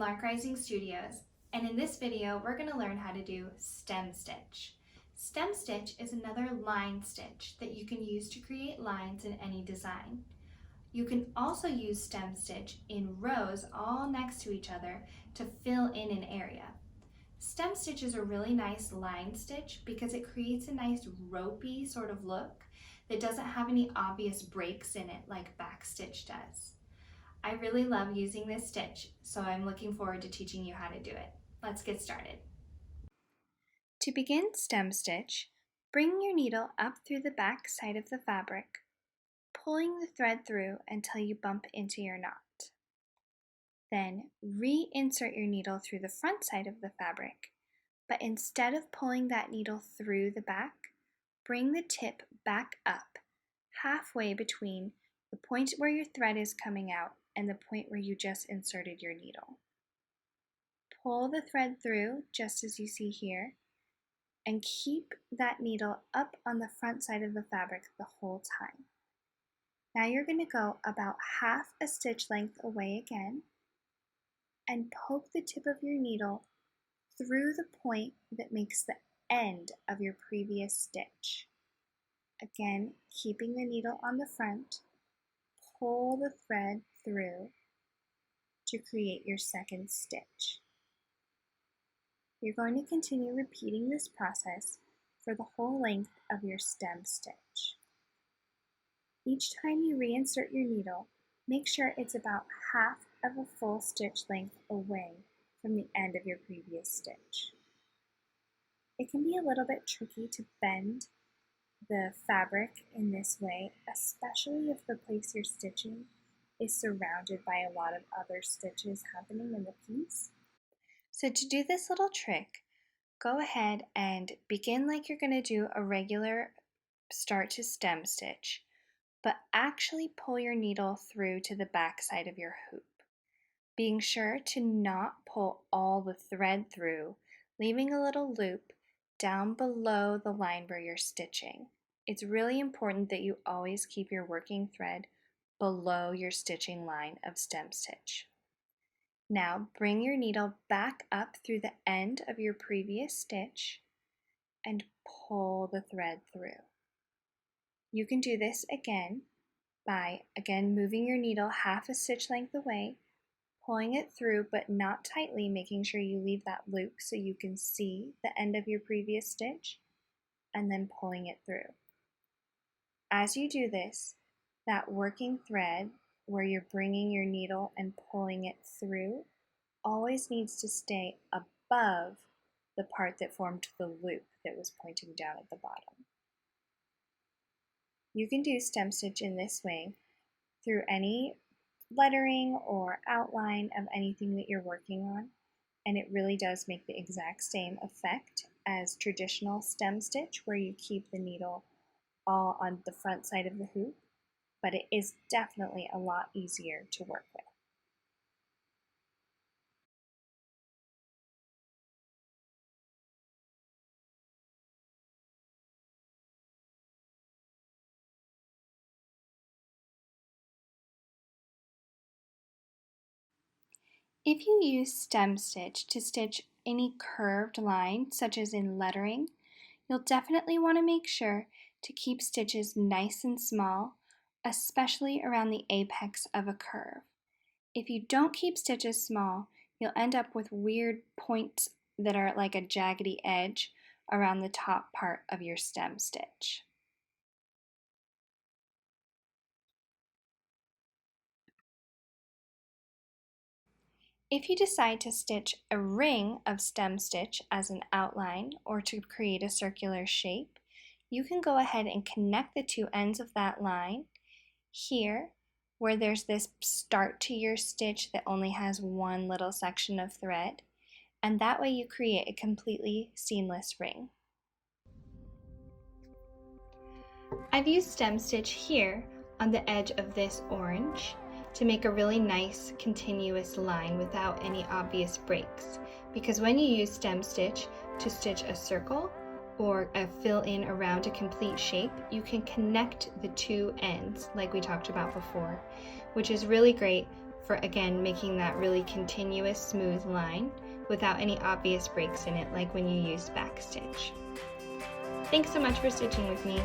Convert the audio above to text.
Lark Rising Studios, and in this video we're going to learn how to do stem stitch. Stem stitch is another line stitch that you can use to create lines in any design. You can also use stem stitch in rows all next to each other to fill in an area. Stem stitch is a really nice line stitch because it creates a nice ropey sort of look that doesn't have any obvious breaks in it like back stitch does. I really love using this stitch, so I'm looking forward to teaching you how to do it. Let's get started. To begin stem stitch, bring your needle up through the back side of the fabric, pulling the thread through until you bump into your knot. Then reinsert your needle through the front side of the fabric, but instead of pulling that needle through the back, bring the tip back up, halfway between the point where your thread is coming out and the point where you just inserted your needle. Pull the thread through just as you see here and keep that needle up on the front side of the fabric the whole time. Now you're going to go about half a stitch length away again and poke the tip of your needle through the point that makes the end of your previous stitch. Again, keeping the needle on the front, pull the thread through to create your second stitch. You're going to continue repeating this process for the whole length of your stem stitch. Each time you reinsert your needle, make sure it's about half of a full stitch length away from the end of your previous stitch. It can be a little bit tricky to bend the fabric in this way, especially if the place you're stitching is surrounded by a lot of other stitches happening in the piece. So to do this little trick, go ahead and begin like you're going to do a regular start to stem stitch, but actually pull your needle through to the back side of your hoop, being sure to not pull all the thread through, leaving a little loop down below the line where you're stitching. It's really important that you always keep your working thread below your stitching line of stem stitch. Now bring your needle back up through the end of your previous stitch and pull the thread through. You can do this again by moving your needle half a stitch length away, pulling it through but not tightly, making sure you leave that loop so you can see the end of your previous stitch, and then pulling it through. As you do this, that working thread where you're bringing your needle and pulling it through always needs to stay above the part that formed the loop that was pointing down at the bottom. You can do stem stitch in this way through any lettering or outline of anything that you're working on, and it really does make the exact same effect as traditional stem stitch where you keep the needle all on the front side of the hoop, but it is definitely a lot easier to work with. If you use stem stitch to stitch any curved line, such as in lettering, you'll definitely want to make sure to keep stitches nice and small, especially around the apex of a curve. If you don't keep stitches small, you'll end up with weird points that are like a jaggedy edge around the top part of your stem stitch. If you decide to stitch a ring of stem stitch as an outline or to create a circular shape, you can go ahead and connect the two ends of that line here, where there's this start to your stitch that only has one little section of thread, and that way you create a completely seamless ring. I've used stem stitch here on the edge of this orange to make a really nice continuous line without any obvious breaks, because when you use stem stitch to stitch a circle or fill in around a complete shape, you can connect the two ends like we talked about before, which is really great for, again, making that really continuous, smooth line without any obvious breaks in it like when you use backstitch. Thanks so much for stitching with me.